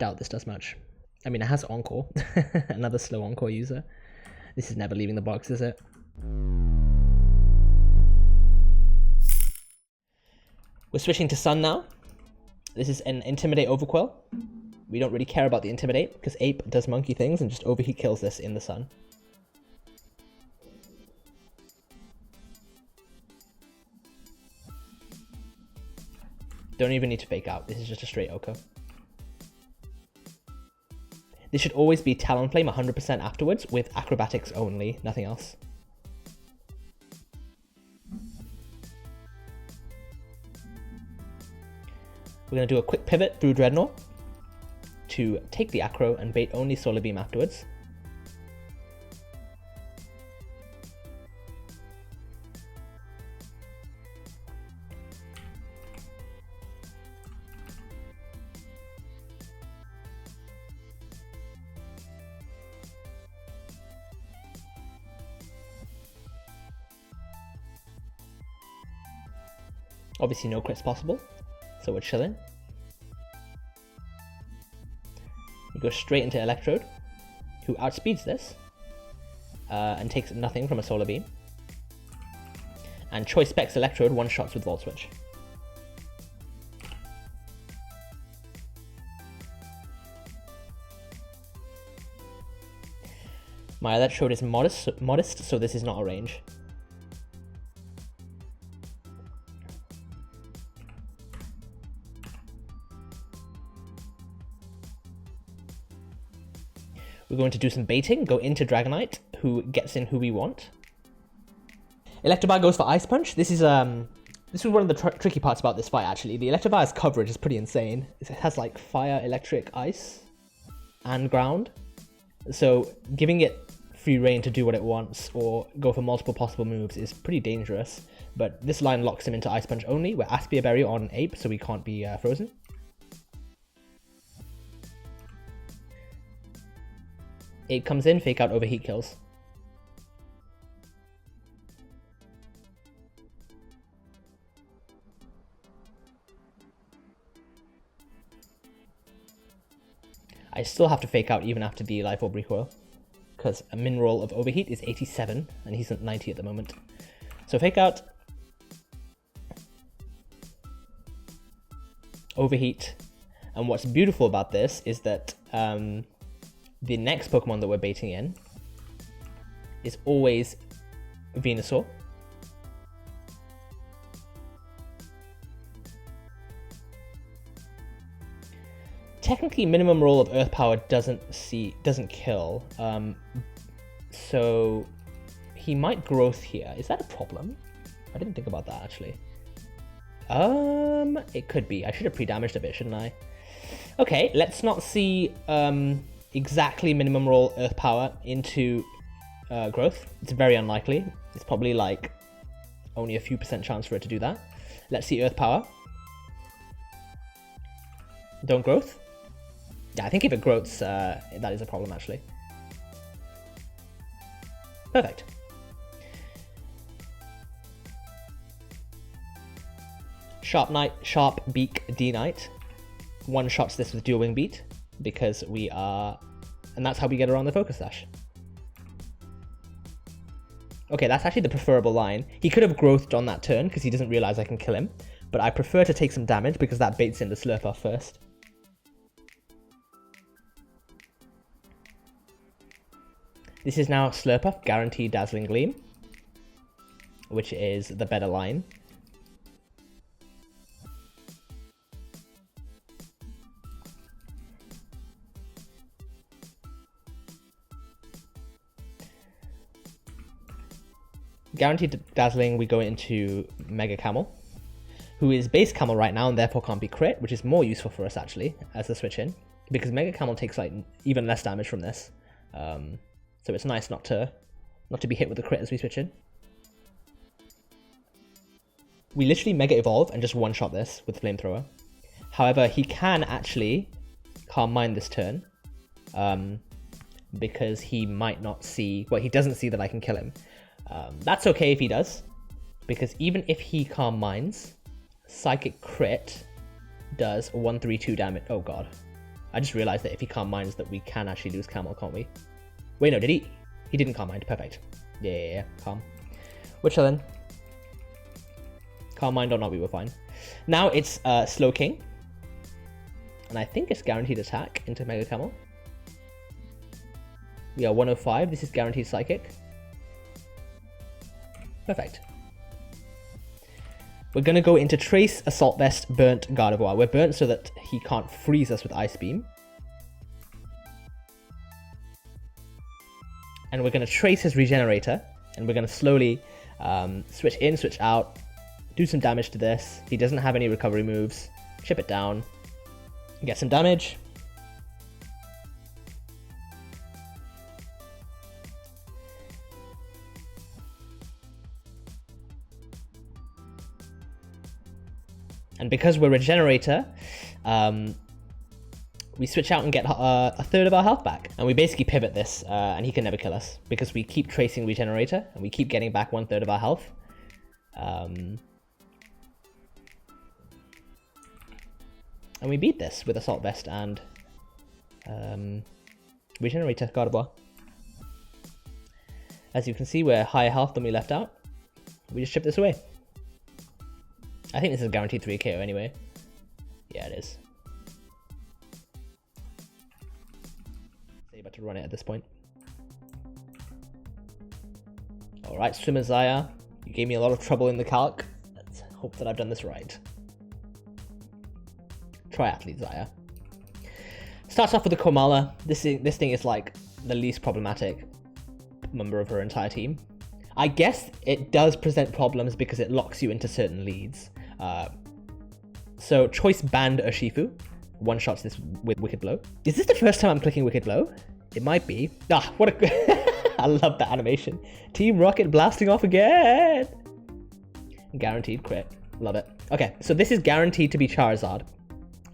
doubt this does much. I mean, it has Encore. Another slow Encore user. This is never leaving the box, is it? We're switching to Sun now. This is an Intimidate Overquill. We don't really care about the Intimidate, because Ape does monkey things and just overheat kills this in the Sun. Don't even need to fake out, this is just a straight Oko. This should always be Talonflame 100% afterwards with Acrobatics only, nothing else. We're going to do a quick pivot through Dreadnought to take the Acro and bait only Solar Beam afterwards. Obviously no crits possible, so we're chilling. We go straight into Electrode, who outspeeds this, and takes nothing from a Solar Beam. And Choice Specs Electrode one-shots with Volt Switch. My Electrode is modest, so this is not a range. We're going to do some baiting, go into Dragonite, who gets in who we want. Electivire goes for Ice Punch. This is one of the tricky parts about this fight, actually. The Electivire's coverage is pretty insane. It has like Fire, Electric, Ice, and Ground. So giving it free reign to do what it wants, or go for multiple possible moves, is pretty dangerous. But this line locks him into Ice Punch only. We're Aspia Berry on Ape, so we can't be frozen. Ape comes in, fake out overheat kills. I still have to fake out even after the Life Orb recoil, because a min roll of overheat is 87 and he's at 90 at the moment. So fake out, overheat, and what's beautiful about this is that the next Pokemon that we're baiting in is always Venusaur. Technically, minimum roll of Earth Power doesn't kill, so he might Growth here. Is that a problem? I didn't think about that actually. It could be. I should have pre-damaged a bit, shouldn't I? Okay, let's not see exactly minimum roll Earth Power into Growth. It's very unlikely. It's probably like only a few % chance for it to do that. Let's see Earth Power. Don't Growth. Yeah, I think if it Growths, that is a problem actually. Perfect. Sharp Beak D-Knight. One-shots this with Dual Wing Beat, because we are... and that's how we get around the Focus Sash. Okay, that's actually the preferable line. He could have Growthed on that turn, because he doesn't realize I can kill him, but I prefer to take some damage, because that baits in the Slurpuff first. This is now Slurpuff, guaranteed Dazzling Gleam, which is the better line. Guaranteed Dazzling, we go into Mega Camel, who is base Camel right now and therefore can't be crit, which is more useful for us actually as a switch in, because Mega Camel takes like even less damage from this. So it's nice not to be hit with the crit as we switch in. We literally Mega Evolve and just one-shot this with Flamethrower. However, he can actually Calm Mind this turn, because he might not see, well, he doesn't see that I can kill him. That's okay if he does, because even if he Calm Minds, Psychic Crit does 132 damage. Oh god. I just realized that if he Calm Minds that we can actually lose Camel, can't we? Wait, no, did he? He didn't Calm Mind. Perfect. Yeah, calm. We're chilling. Calm Mind or not, we were fine. Now it's Slow King. And I think it's guaranteed attack into Mega Camel. We are 105. This is guaranteed Psychic. Perfect. We're going to go into Trace, Assault Vest, Burnt, Gardevoir. We're burnt so that he can't freeze us with Ice Beam. And we're going to Trace his Regenerator. And we're going to slowly switch in, switch out, do some damage to this. He doesn't have any recovery moves. Chip it down. Get some damage. And because we're Regenerator, we switch out and get a third of our health back. And we basically pivot this, and he can never kill us, because we keep tracing Regenerator, and we keep getting back 1/3 of our health. And we beat this with Assault Vest and Regenerator Gardevoir. As you can see, we're higher health than we left out. We just chip this away. I think this is guaranteed 3 KO anyway. Yeah, it is. About to run it at this point. Alright, Swimmer Zaya. You gave me a lot of trouble in the calc. Let's hope that I've done this right. Triathlete Zaya. Starts off with the Komala. This thing is like the least problematic member of her entire team. I guess it does present problems because it locks you into certain leads. So Choice banned Urshifu. One-shots this with Wicked Blow. Is this the first time I'm clicking Wicked Blow? It might be. Ah, what a... I love that animation. Team Rocket blasting off again! Guaranteed crit. Love it. Okay, so this is guaranteed to be Charizard.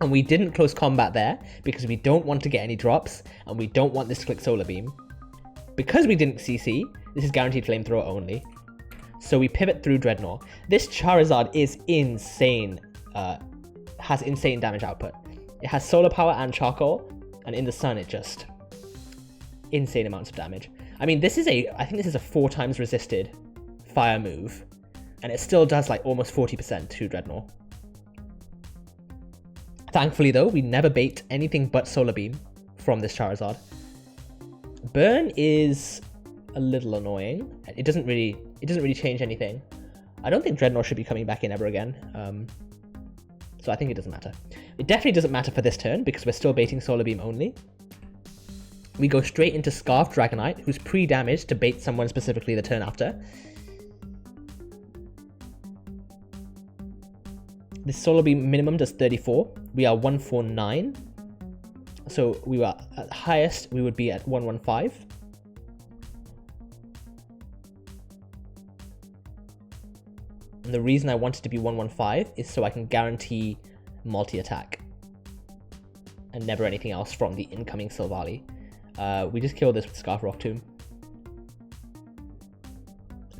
And we didn't close combat there because we don't want to get any drops and we don't want this to click Solar Beam. Because we didn't CC, this is guaranteed Flamethrower only. So we pivot through Dreadnought. This Charizard is insane. Has insane damage output. It has Solar Power and Charcoal, and in the sun it just... insane amounts of damage. I mean, I think this is a 4 times resisted fire move, and it still does like almost 40% to Dreadnought. Thankfully though, we never bait anything but Solar Beam from this Charizard. Burn is a little annoying. It doesn't really change anything. I don't think Dreadnought should be coming back in ever again. So I think it doesn't matter. It definitely doesn't matter for this turn because we're still baiting Solar Beam only. We go straight into Scarf Dragonite, who's pre-damaged to bait someone specifically the turn after. This Solar Beam minimum does 34. We are 149. So we were at highest, we would be at 115. And the reason I wanted to be 115 is so I can guarantee multi-attack. And never anything else from the incoming Silvally. We just killed this with Scarf Rock Tomb.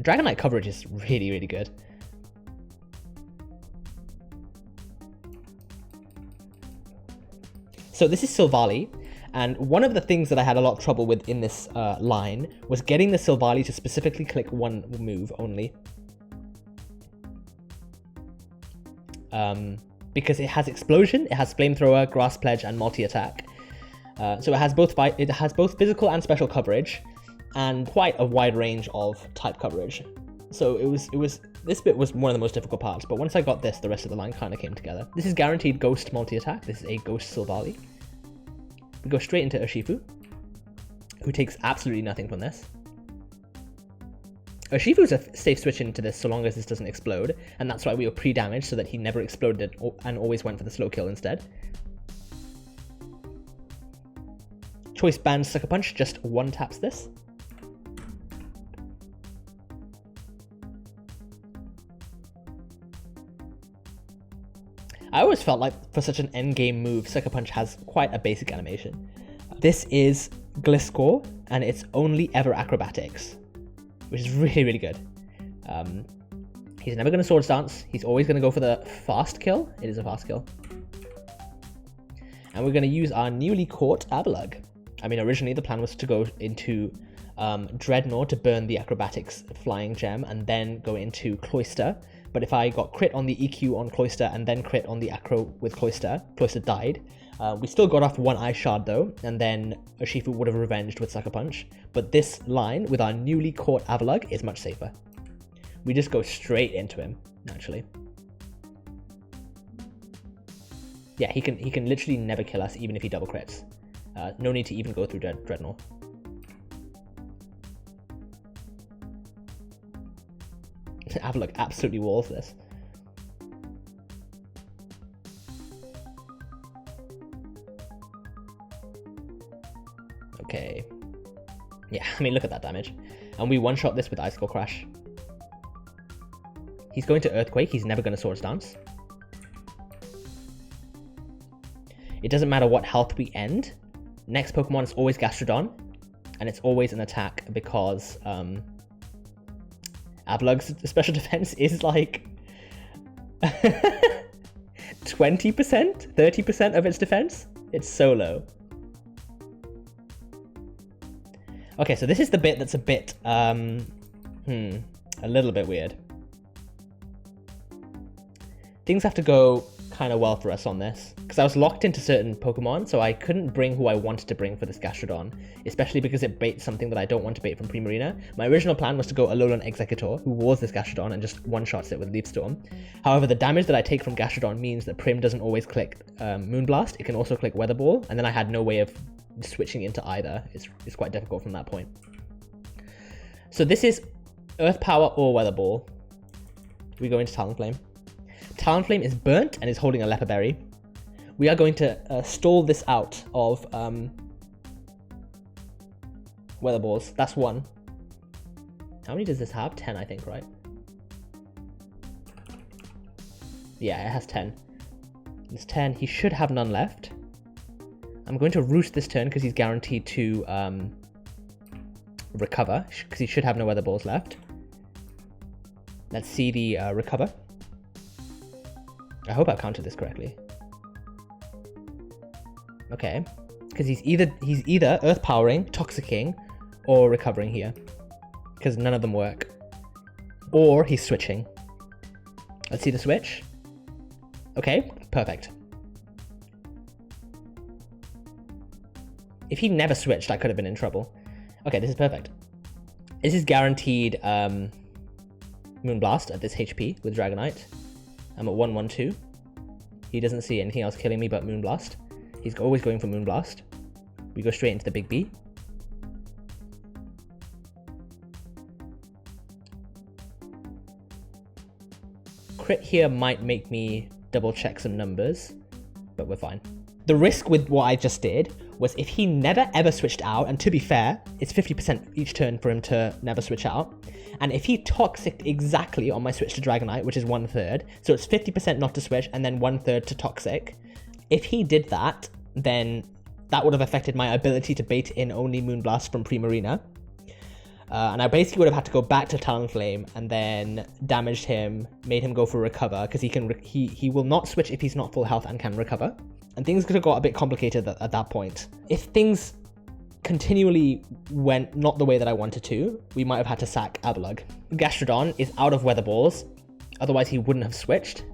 Dragonite coverage is really, really good. So this is Silvally, and one of the things that I had a lot of trouble with in this line was getting the Silvally to specifically click one move only. Because it has Explosion, it has Flamethrower, Grass Pledge, and Multi-Attack. So it has both physical and special coverage, and quite a wide range of type coverage. So this bit was one of the most difficult parts, but once I got this, the rest of the line kind of came together. This is guaranteed Ghost Multi-Attack. This is a Ghost Silvally. We go straight into Urshifu, who takes absolutely nothing from this. Urshifu is a safe switch into this so long as this doesn't explode, and that's why we were pre-damaged so that he never exploded and always went for the slow kill instead. Choice Band Sucker Punch just one taps this. I always felt like for such an endgame move, Sucker Punch has quite a basic animation. This is Gliscor, and it's only ever acrobatics, which is really, really good. He's never going to Swords Dance. He's always going to go for the fast kill. It is a fast kill. and we're going to use our newly caught Avalugg. I mean, originally the plan was to go into Dreadnought to burn the Acrobatics flying gem and then go into Cloister. But if I got crit on the EQ on Cloister and then crit on the Acro with Cloister, Cloister died. We still got off one Eye Shard though, and then Urshifu would have revenged with Sucker Punch. But this line with our newly caught Avalugg is much safer. We just go straight into him, actually. Yeah, he can literally never kill us even if he double crits. No need to even go through Dreadnought. Avalugg absolutely walls this. Okay. Yeah, I mean, look at that damage. And we one-shot this with Icicle Crash. He's going to Earthquake, he's never going to Swords Dance. It doesn't matter what health we end. Next Pokemon is always Gastrodon, and it's always an attack because Avalugg's special defense is like 20%, 30% of its defense. It's so low. Okay, so this is the bit that's a bit, a little bit weird. Things have to go kind of well for us on this, because I was locked into certain Pokemon, so I couldn't bring who I wanted to bring for this Gastrodon, especially because it baits something that I don't want to bait from Primarina. My original plan was to go Alolan Executor, who wars this Gastrodon and just one-shots it with Leaf Storm. However, the damage that I take from Gastrodon means that Prim doesn't always click Moonblast, it can also click Weather Ball, and then I had no way of switching into either. It's quite difficult from that point. So this is Earth Power or Weather Ball. We go into Talonflame. Talonflame is burnt and is holding a Leper Berry. We are going to stall this out of Weather Balls. That's one. How many does this have? 10, I think, right? Yeah, it has 10. It's 10. He should have none left. I'm going to Roost this turn because he's guaranteed to recover, because he should have no Weather Balls left. Let's see the recover. I hope I counted this correctly. Okay, because he's either Earth Powering, Toxicking, or recovering here, because none of them work. Or he's switching. Let's see the switch. Okay, perfect. If he never switched, I could have been in trouble. Okay, this is perfect. This is guaranteed Moonblast at this HP with Dragonite. I'm at 112. He doesn't see anything else killing me but Moonblast. He's always going for Moonblast. We go straight into the Big B. Crit here might make me double check some numbers, but we're fine. The risk with what I just did was if he never ever switched out, and to be fair, it's 50% each turn for him to never switch out. And if he Toxic exactly on my switch to Dragonite, which is 1/3, so it's 50% not to switch and then 1/3 to Toxic. If he did that, then that would have affected my ability to bait in only Moonblast from Primarina. And I basically would have had to go back to Talonflame and then damaged him, made him go for Recover, because he will not switch if he's not full health and can recover. And things could have got a bit complicated at that point. If things continually went not the way that I wanted to, we might have had to sack Avalugg. Gastrodon is out of Weather Balls, otherwise he wouldn't have switched.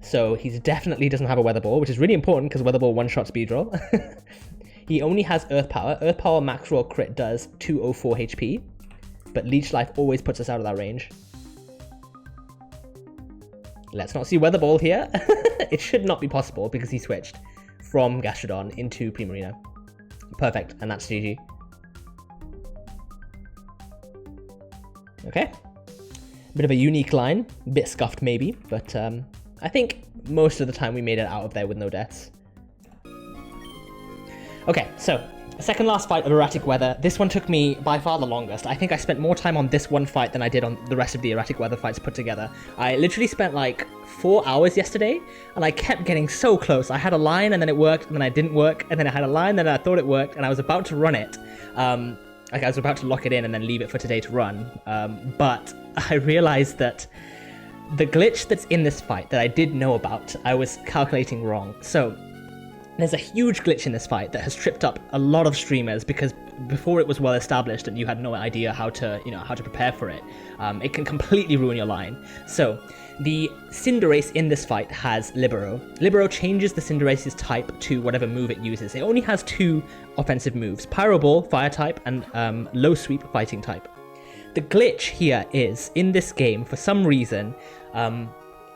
So he definitely doesn't have a Weather Ball, which is really important because Weather Ball one-shot Speedroll. He only has Earth Power. Earth Power max roll crit does 204 HP, but Leech Life always puts us out of that range. Let's not see Weather Ball here. It should not be possible because he switched from Gastrodon into Primarina. Perfect, and that's GG. Okay. Bit of a unique line, bit scuffed maybe, but I think most of the time we made it out of there with no deaths. Okay, so second last fight of Erratic Weather. This one took me by far the longest. I think I spent more time on this one fight than I did on the rest of the Erratic Weather fights put together. I literally spent like 4 hours yesterday, and I kept getting so close. I had a line, and then it worked, and then I didn't work, and then I had a line, and then I thought it worked, and I was about to run it. Like I was about to lock it in and then leave it for today to run. But I realized that the glitch that's in this fight that I did know about, I was calculating wrong. So There's a huge glitch in this fight that has tripped up a lot of streamers because before it was well established and you had no idea how to, how to prepare for it. It can completely ruin your line. So the Cinderace in this fight has Libero. Libero changes the Cinderace's type to whatever move it uses. It only has 2 offensive moves, Pyro Ball, fire type, and low sweep, fighting type. The glitch here is, in this game, for some reason,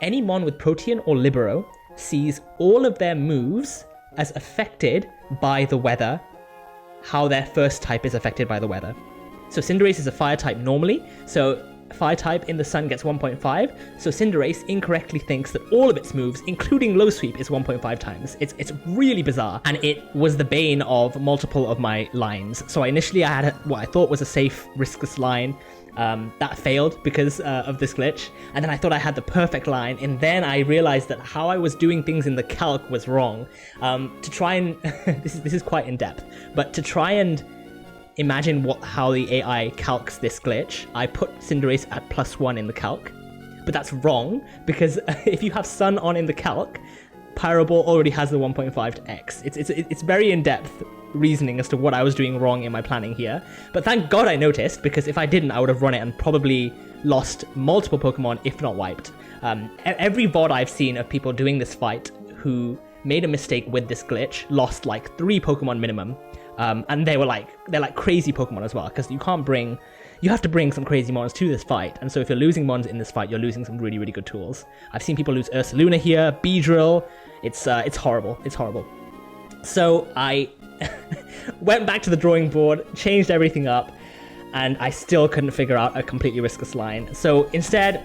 any mon with Protean or Libero sees all of their moves as affected by the weather, how their first type is affected by the weather. So Cinderace is a fire type normally, so fire type in the sun gets 1.5, so Cinderace incorrectly thinks that all of its moves, including low sweep, is 1.5 times. It's really bizarre, and it was the bane of multiple of my lines. So initially I had what I thought was a safe, riskless line, that failed because of this glitch, and then I thought I had the perfect line, and then I realized that how I was doing things in the calc was wrong. To try and this is quite in depth, but to try and imagine how the AI calcs this glitch, I put Cinderace at +1 in the calc, but that's wrong because if you have Sun on in the calc, Pyro Ball already has the 1.5 to X. It's very in-depth reasoning as to what I was doing wrong in my planning here, but thank God I noticed, because if I didn't, I would have run it and probably lost multiple Pokemon, if not wiped. Every VOD I've seen of people doing this fight who made a mistake with this glitch lost like 3 Pokemon minimum. And they're like crazy Pokemon as well, because you have to bring some crazy mons to this fight, and so if you're losing mons in this fight, you're losing some really, really good tools. I've seen people lose Ursaluna here, Beedrill, it's horrible, it's horrible. So I went back to the drawing board, changed everything up, and I still couldn't figure out a completely riskless line. So instead,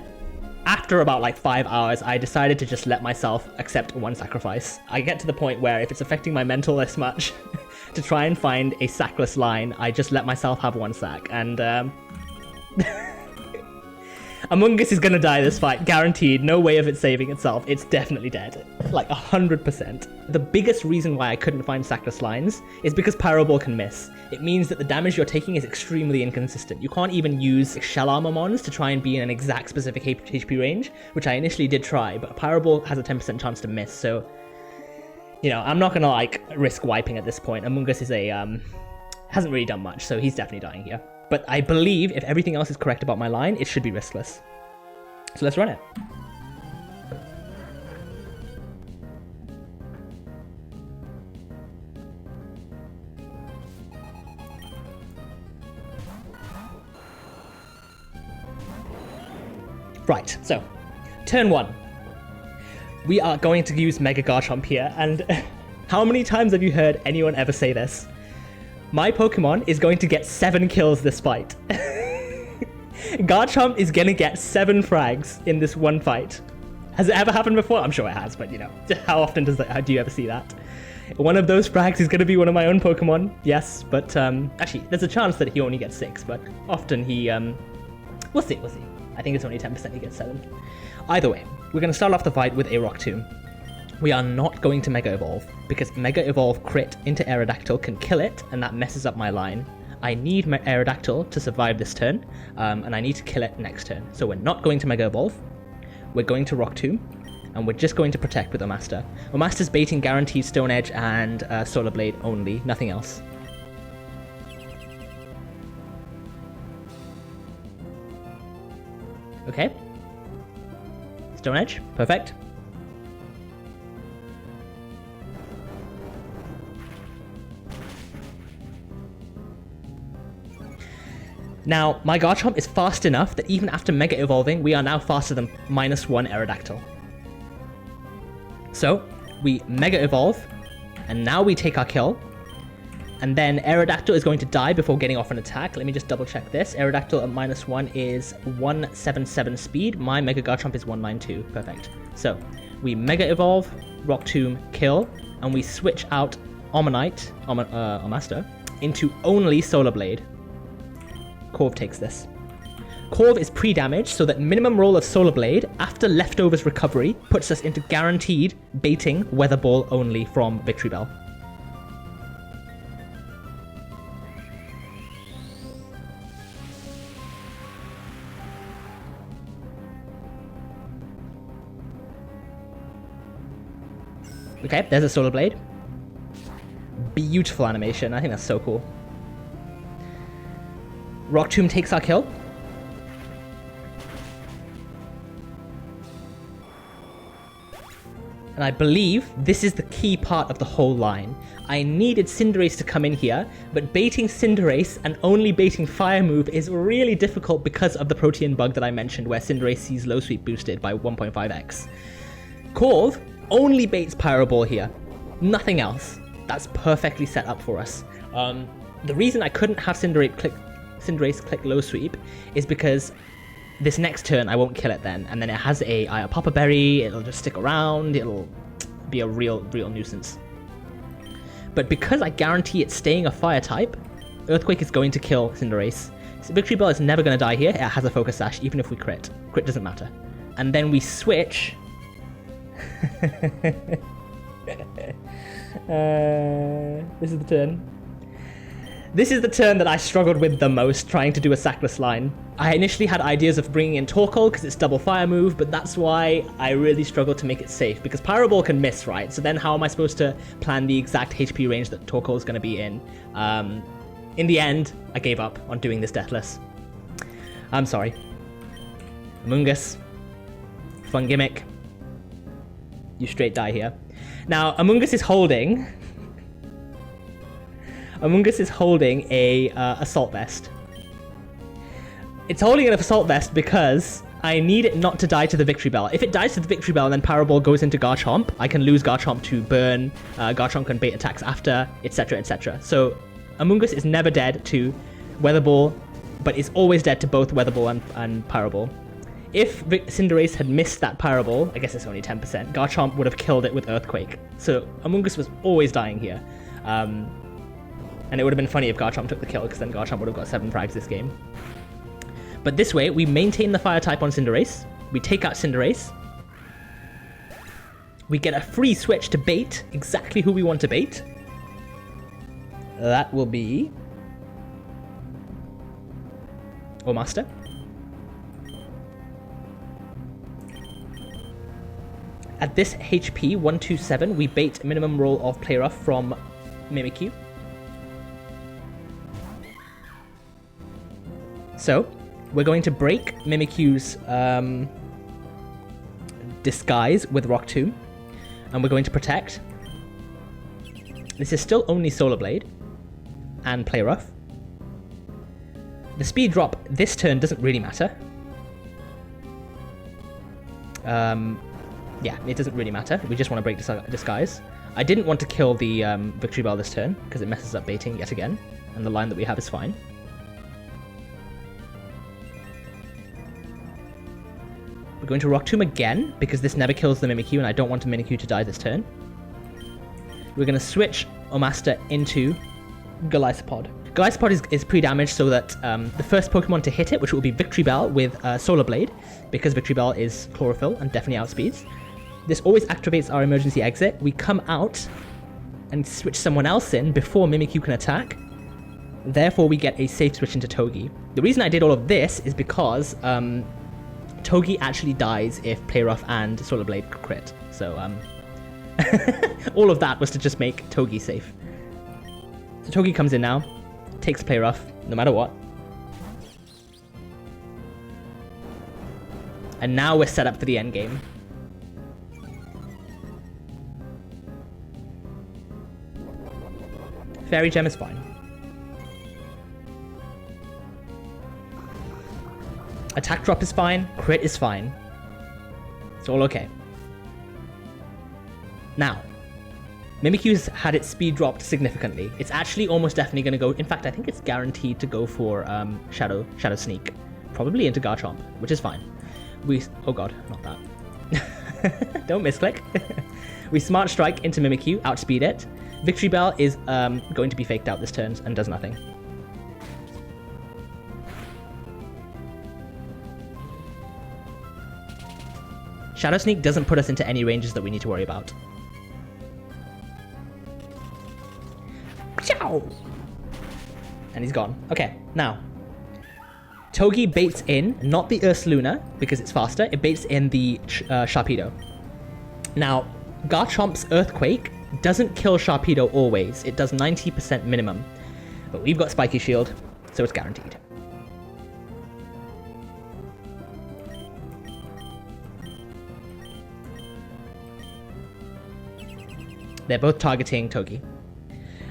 after about like 5 hours, I decided to just let myself accept 1 sacrifice. I get to the point where if it's affecting my mental this much, to try and find a sackless line, I just let myself have 1 sack, and Among Us is gonna die this fight, guaranteed, no way of it saving itself, it's definitely dead, like 100%. The biggest reason why I couldn't find sackless lines is because Pyro Ball can miss. It means that the damage you're taking is extremely inconsistent. You can't even use Shell Armor mons to try and be in an exact specific HP range, which I initially did try, but Pyro Ball has a 10% chance to miss, so I'm not gonna like risk wiping at this point. Among Us is hasn't really done much, so he's definitely dying here. But I believe if everything else is correct about my line, it should be riskless. So let's run it. Right, so turn 1. We are going to use Mega Garchomp here, and how many times have you heard anyone ever say this? My Pokemon is going to get 7 kills this fight. Garchomp is gonna get 7 frags in this one fight. Has it ever happened before? I'm sure it has, but how often do you ever see that? One of those frags is gonna be one of my own Pokemon, yes, but actually, there's a chance that he only gets 6, but often he, we'll see. I think it's only 10% he gets 7. Either way, we're gonna start off the fight with a Rock Tomb. We are not going to Mega Evolve, because Mega Evolve crit into Aerodactyl can kill it, and that messes up my line. I need my Aerodactyl to survive this turn, and I need to kill it next turn. So we're not going to Mega Evolve, we're going to Rock Tomb, and we're just going to protect with Omaster. Omaster's baiting guaranteed Stone Edge and Solar Blade only, nothing else. Okay. Stone Edge, perfect. Now, my Garchomp is fast enough that even after Mega Evolving, we are now faster than -1 Aerodactyl. So, we Mega Evolve, and now we take our kill. And then Aerodactyl is going to die before getting off an attack. Let me just double check this. Aerodactyl at -1 is 177 speed. My Mega Garchomp is 192. Perfect. So, we Mega Evolve, Rock Tomb, kill, and we switch out Omaster, into only Solar Blade. Corv takes this. Corv is pre-damaged, so that minimum roll of Solar Blade after Leftovers recovery puts us into guaranteed baiting Weather Ball only from Victory Bell. Okay, there's a Solar Blade. beautiful animation. I think that's so cool. Rock Tomb takes our kill. And I believe this is the key part of the whole line. I needed Cinderace to come in here, but baiting Cinderace and only baiting Fire Move is really difficult because of the Protean bug that I mentioned, where Cinderace sees low sweep boosted by 1.5x. Corv only baits Pyro Ball here, nothing else. That's perfectly set up for us. The reason I couldn't have Cinderace click low sweep is because this next turn I won't kill it then, and then it has a Papa Berry, it'll just stick around, it'll be a real nuisance. But because I guarantee it's staying a fire type, Earthquake is going to kill Cinderace. So Victory Bell is never going to die here, it has a Focus Sash even if we crit. Crit doesn't matter. And then we switch... this is the turn. This is the turn that I struggled with the most, trying to do a sackless line. I initially had ideas of bringing in Torkoal because it's double fire move, but that's why I really struggled to make it safe, because Pyro Ball can miss, right? So then how am I supposed to plan the exact HP range that Torkoal is going to be in? In the end, I gave up on doing this deathless. I'm sorry. Amoonguss. Fun gimmick. You straight die here. Now, Amoonguss is holding... Amoonguss is holding a Assault Vest. It's holding an Assault Vest because I need it not to die to the Victory Bell. If it dies to the Victory Bell and then Pyro Ball goes into Garchomp, I can lose Garchomp to burn, Garchomp can bait attacks after, etc, etc. So Amoonguss is never dead to Weather Ball, but is always dead to both Weather Ball and Pyro Ball. If Cinderace had missed that Pyro Ball, I guess it's only 10%, Garchomp would have killed it with Earthquake. So Amoonguss was always dying here. And it would have been funny if Garchomp took the kill, because then Garchomp would have got 7 frags this game. But this way, we maintain the fire type on Cinderace. We take out Cinderace. We get a free switch to bait exactly who we want to bait. That will be... Master. At this HP, 127, we bait minimum roll of Play Rough from Mimikyu. So, we're going to break Mimikyu's disguise with Rock Tomb, and we're going to protect. This is still only Solar Blade and Play Rough. The speed drop this turn doesn't really matter. Yeah, it doesn't really matter. We just want to break disguise. I didn't want to kill the Victory Bell this turn because it messes up baiting yet again, and the line that we have is fine. We're going to Rock Tomb again, because this never kills the Mimikyu, and I don't want a Mimikyu to die this turn. We're going to switch Omaster into Golisopod. Golisopod is pre-damaged so that the first Pokemon to hit it, which will be Victory Bell with Solar Blade, because Victory Bell is Chlorophyll and definitely outspeeds. This always activates our emergency exit. We come out and switch someone else in before Mimikyu can attack. Therefore, we get a safe switch into Togi. The reason I did all of this is because... Togi actually dies if Play Rough and Solar Blade crit. So, all of that was to just make Togi safe. So Togi comes in now, takes Play Rough, no matter what. And now we're set up for the end game. Fairy Gem is fine. Attack drop is fine, crit is fine. It's all okay. Now, Mimikyu's had its speed dropped significantly. It's actually almost definitely going to go... In fact, I think it's guaranteed to go for Shadow Sneak. Probably into Garchomp, which is fine. Oh god, not that. Don't misclick. We Smart Strike into Mimikyu, outspeed it. Victory Bell is going to be faked out this turn and does nothing. Shadow Sneak doesn't put us into any ranges that we need to worry about. Ciao! And he's gone. Okay, now. Togi baits in, not the Ursaluna, because it's faster, it baits in the Sharpedo. Now, Garchomp's Earthquake doesn't kill Sharpedo always. It does 90% minimum. But we've got Spiky Shield, so it's guaranteed. They're both targeting Togi.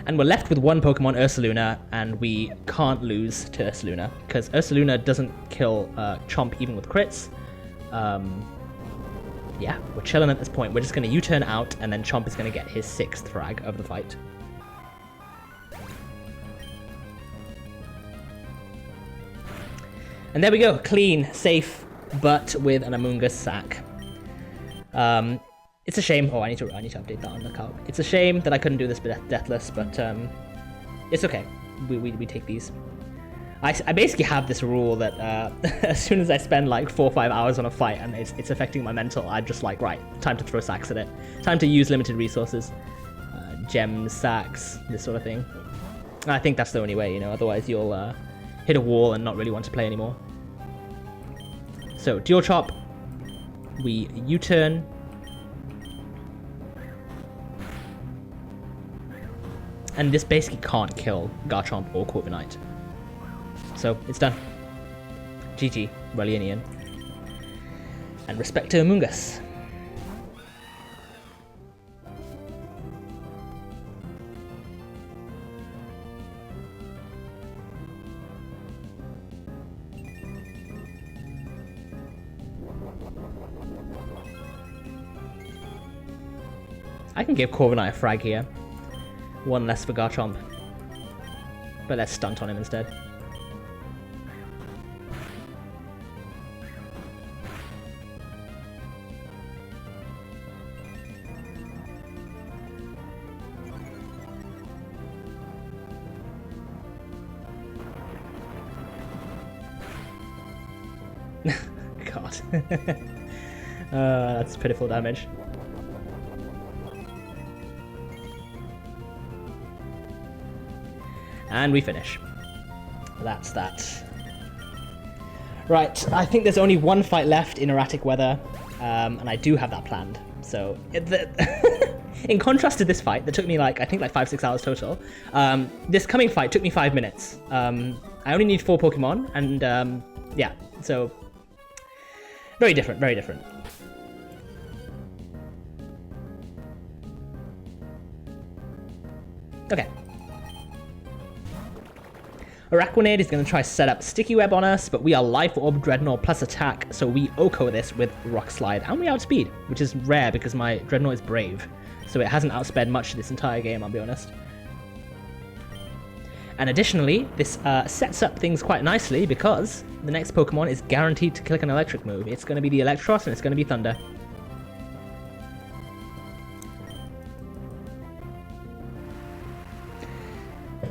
And we're left with one Pokemon, Ursaluna, and we can't lose to Ursaluna, because Ursaluna doesn't kill Chomp even with crits. Yeah, we're chilling at this point. We're just going to U-turn out, and then Chomp is going to get his 6th frag of the fight. And there we go, clean, safe, but with an Amoonguss sack. It's a shame. Oh, I need to update that on the card. It's a shame that I couldn't do this deathless, but it's okay. We take these. I basically have this rule that as soon as I spend like 4 or 5 hours on a fight and it's affecting my mental, I'm just like, right, time to throw sacks at it. Time to use limited resources, gems, sacks, this sort of thing. And I think that's the only way, you know. Otherwise, you'll hit a wall and not really want to play anymore. So dual chop. We U-turn. And this basically can't kill Garchomp or Corviknight. So, it's done. GG, Relianian. And respect to Amoonguss. I can give Corviknight a frag here. One less for Garchomp. But let's stunt on him instead. God. That's pitiful damage. And we finish. That's that. Right, I think there's only one fight left in erratic weather, and I do have that planned. So, in contrast to this fight, that took me like, I think like 5-6 hours total, this coming fight took me 5 minutes. I only need 4 Pokemon, and yeah, so very different, very different. Okay. Araquanid is going to try to set up Sticky Web on us, but we are Life Orb, Dreadnought plus attack, so we OHKO this with Rock Slide, and we outspeed, which is rare because my Dreadnought is Brave, so it hasn't outsped much this entire game, I'll be honest. And additionally, this sets up things quite nicely because the next Pokemon is guaranteed to click an electric move. It's going to be the Electros and it's going to be Thunder.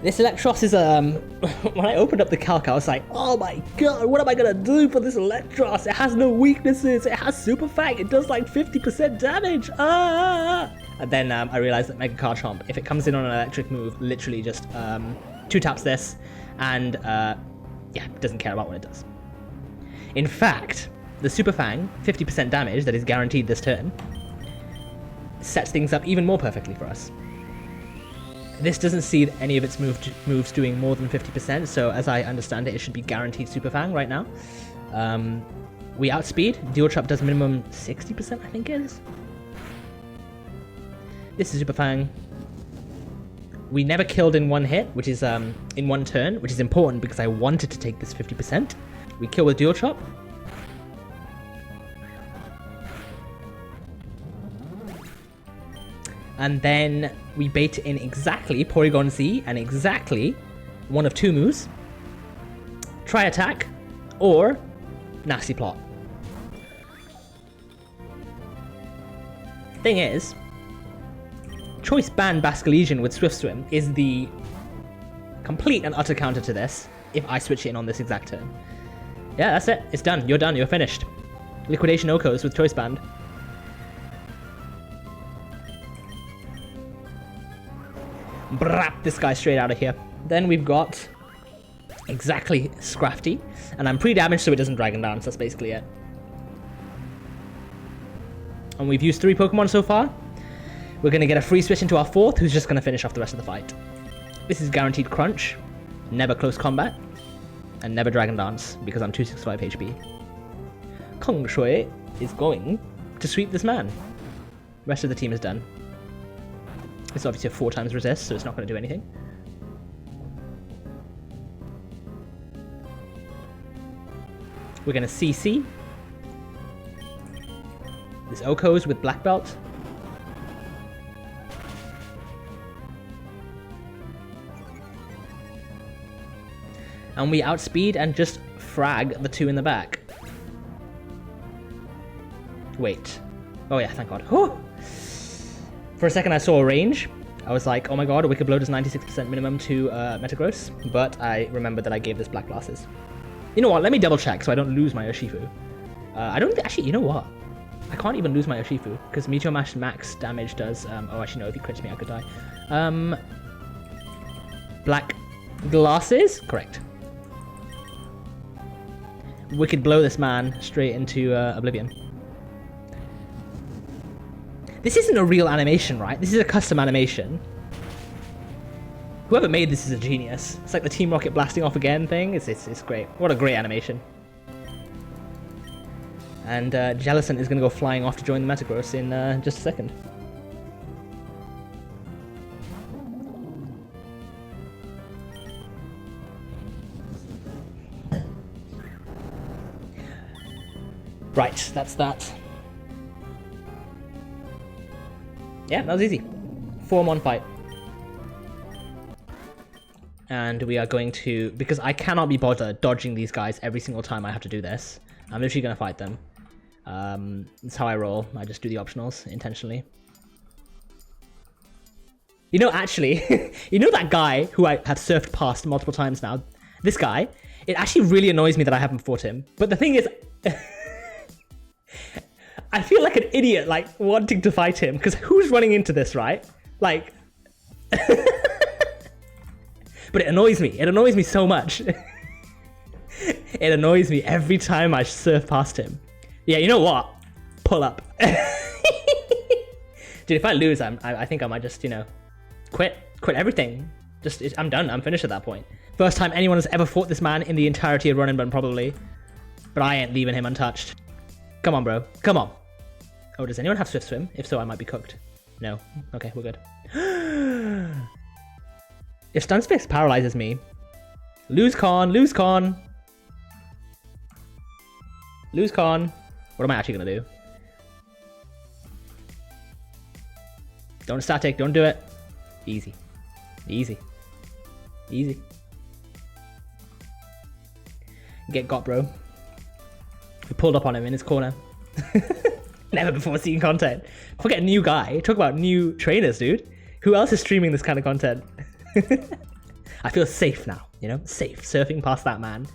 This Electros is, when I opened up the calc, I was like, oh my god, what am I gonna do for this Electros? It has no weaknesses, it has Super Fang, it does like 50% damage, And then I realized that Mega Garchomp, if it comes in on an electric move, literally just 2 taps this, and yeah, doesn't care about what it does. In fact, the Super Fang, 50% damage that is guaranteed this turn, sets things up even more perfectly for us. This doesn't see any of its moves doing more than 50%, so as I understand it, it should be guaranteed Super Fang right now. We outspeed. Dual Chop does minimum 60%, I think it is. This is Super Fang. We never killed in one hit, which is in one turn, which is important because I wanted to take this 50%. We kill with Dual Chop. And then we bait in exactly Porygon Z and exactly one of 2 moves. Try Attack or Nasty Plot. Thing is, Choice Band Basculesian with Swift Swim is the complete and utter counter to this if I switch it in on this exact turn. Yeah, that's it. It's done. You're done. You're finished. Liquidation OHKOs with Choice Band. Brap this guy straight out of here. Then we've got exactly Scrafty, and I'm pre-damaged so it doesn't Dragon Dance, that's basically it. And we've used 3 Pokemon so far. We're going to get a free switch into our 4th, who's just going to finish off the rest of the fight. This is guaranteed crunch, never close combat, and never dragon dance, because I'm 265 HP. Kong Shui is going to sweep this man. Rest of the team is done. It's obviously a 4 times resist, so it's not going to do anything. We're going to CC. This Oko's with black belt. And we outspeed and just frag the 2 in the back. Wait. Oh yeah, thank god. Whew. For a second I saw a range. I was like, oh my god, a Wicked Blow does 96% minimum to meticulous. But I remembered that I gave this black glasses. You know what, let me double check so I don't lose my Urshifu. I don't think, actually, you know what? I can't even lose my Urshifu, because Meteor Mash max damage does, oh actually no, if he crits me I could die. Black glasses? Correct. Wicked Blow this man straight into Oblivion. This isn't a real animation, right? This is a custom animation. Whoever made this is a genius. It's like the Team Rocket blasting off again thing. It's great. What a great animation. And Jellicent is going to go flying off to join the Metagross in just a second. Right, that's that. Yeah, that was easy. 4-on-1 fight. And we are going to, because I cannot be bothered dodging these guys every single time I have to do this, I'm literally going to fight them. That's how I roll. I just do the optionals intentionally. You know, actually, you know that guy who I have surfed past multiple times now? This guy, it actually really annoys me that I haven't fought him. But the thing is, I feel like an idiot, like, wanting to fight him, because who's running into this, right? Like... But it annoys me. It annoys me so much. It annoys me every time I surf past him. Yeah, you know what? Pull up. Dude, if I lose, I think I might just, you know, quit everything. Just, I'm done. I'm finished at that point. First time anyone has ever fought this man in the entirety of Run Bun, probably. But I ain't leaving him untouched. Come on, bro. Come on. Oh, does anyone have Swift Swim? If so, I might be cooked. No. Okay, we're good. If Stun Space paralyzes me, lose con, lose con. Lose con. What am I actually gonna do? Don't static, don't do it. Easy. Easy. Easy. Get got, bro. We pulled up on him in his corner. Never before seen content. Forget new guy. Talk about new trainers, dude. Who else is streaming this kind of content? I feel safe now, you know? Safe, surfing past that man.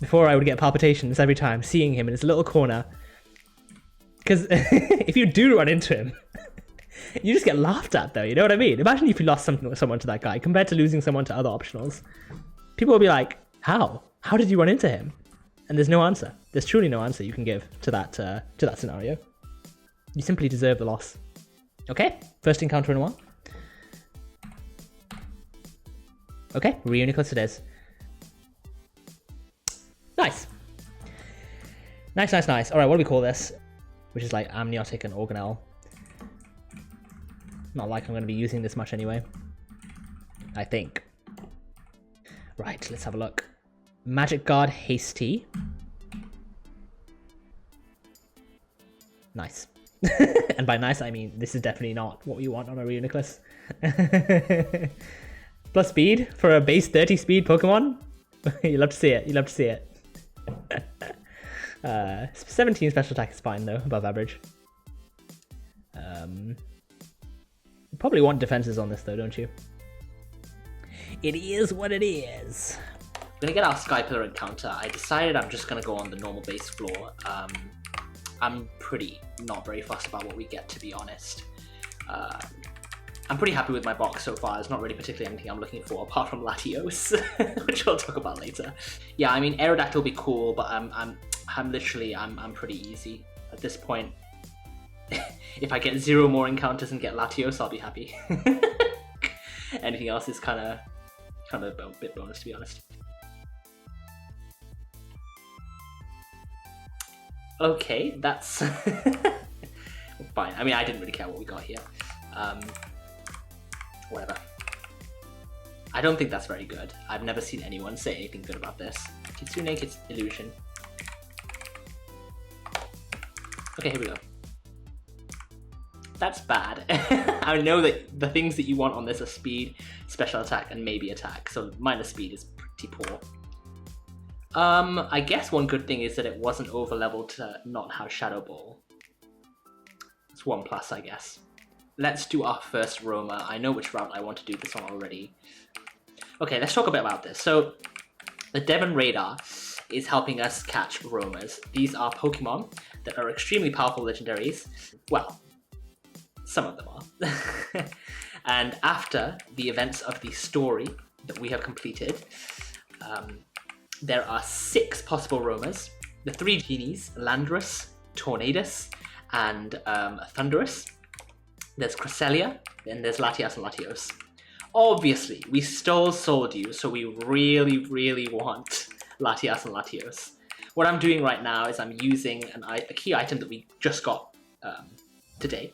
Before I would get palpitations every time, seeing him in his little corner. Because if you do run into him, you just get laughed at though, you know what I mean? Imagine if you lost someone to that guy, compared to losing someone to other optionals. People will be like, how? How did you run into him? And there's no answer. There's truly no answer you can give to that scenario. You simply deserve the loss. Okay, first encounter in a while. Okay, Reuniclus it is. Nice. Nice, nice, nice. Alright, what do we call this? Which is like Amniotic and Organelle. Not like I'm going to be using this much anyway. I think. Right, let's have a look. Magic Guard Hasty. Nice. And by nice, I mean this is definitely not what you want on a Reuniclus. Plus speed for a base 30 speed Pokemon? You love to see it, you love to see it. 17 special attack is fine though, above average. You probably want defenses on this though, don't you? It is what it is. I'm gonna get our Sky Pillar encounter. I decided I'm just gonna go on the normal base floor. I'm pretty not very fussed about what we get, to be honest. I'm pretty happy with my box so far. There's not really particularly anything I'm looking for apart from Latios, which we'll talk about later. Yeah, I mean Aerodactyl will be cool, but I'm pretty easy at this point. If I get 0 more encounters and get Latios, I'll be happy. Anything else is kind of a bit bonus, to be honest. Okay, that's fine. I mean, I didn't really care what we got here. Whatever. I don't think that's very good. I've never seen anyone say anything good about this. Kitsune, illusion. Okay, here we go. That's bad. I know that the things that you want on this are speed, special attack, and maybe attack, so minus speed is pretty poor. I guess one good thing is that it wasn't over leveled to not have Shadow Ball. It's 1+, I guess. Let's do our first Roma. I know which route I want to do this on already. Okay, let's talk a bit about this. So, the Devon Radar is helping us catch Romas. These are Pokemon that are extremely powerful legendaries. Well, some of them are. And after the events of the story that we have completed, there are 6 possible Romas. The 3 genies, Landorus, Tornadus, and Thundurus. There's Cresselia, and there's Latias and Latios. Obviously, we stole Soldew, so we really, really want Latias and Latios. What I'm doing right now is I'm using a key item that we just got today,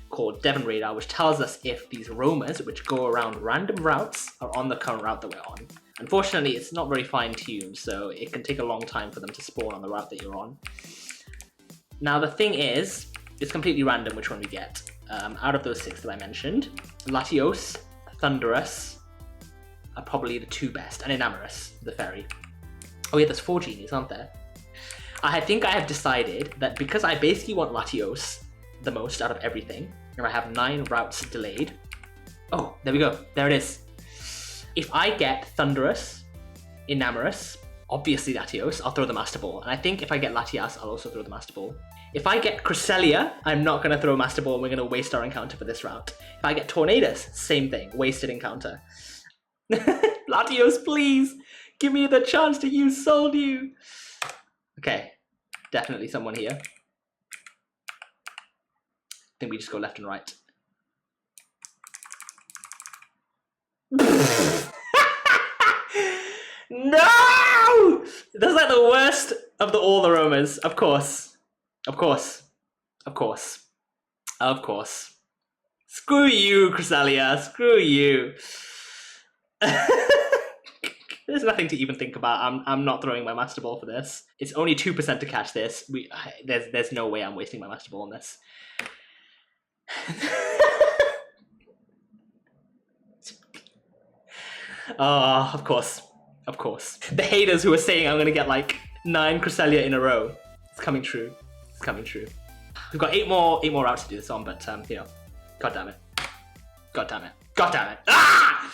called Devon Radar, which tells us if these Romas, which go around random routes, are on the current route that we're on. Unfortunately, it's not very fine-tuned, so it can take a long time for them to spawn on the route that you're on. Now, the thing is, it's completely random which one we get. Out of those 6 that I mentioned, Latios, Thundurus are probably the 2 best, and Enamorus, the fairy. Oh yeah, there's 4 genies, aren't there? I think I have decided that because I basically want Latios the most out of everything, and I have 9 routes delayed. Oh, there we go. There it is. If I get Thundurus, Enamorus, obviously Latios, I'll throw the Master Ball. And I think if I get Latias, I'll also throw the Master Ball. If I get Cresselia, I'm not going to throw Master Ball and we're going to waste our encounter for this route. If I get Tornadus, same thing, wasted encounter. Latios, please, give me the chance to use Soldew. Okay, definitely someone here. I think we just go left and right. No! That's like the worst of all the Romas. Of course. Of course. Of course. Of course. Screw you, Cresselia. Screw you. There's nothing to even think about. I'm not throwing my Master Ball for this. It's only 2% to catch this. There's no way I'm wasting my Master Ball on this. Oh, of course. Of course. The haters who are saying I'm gonna get like 9 Cresselia in a row. It's coming true. It's coming true. We've got 8 more routes to do this on, but you know, god damn it. God damn it. God damn it. Ah!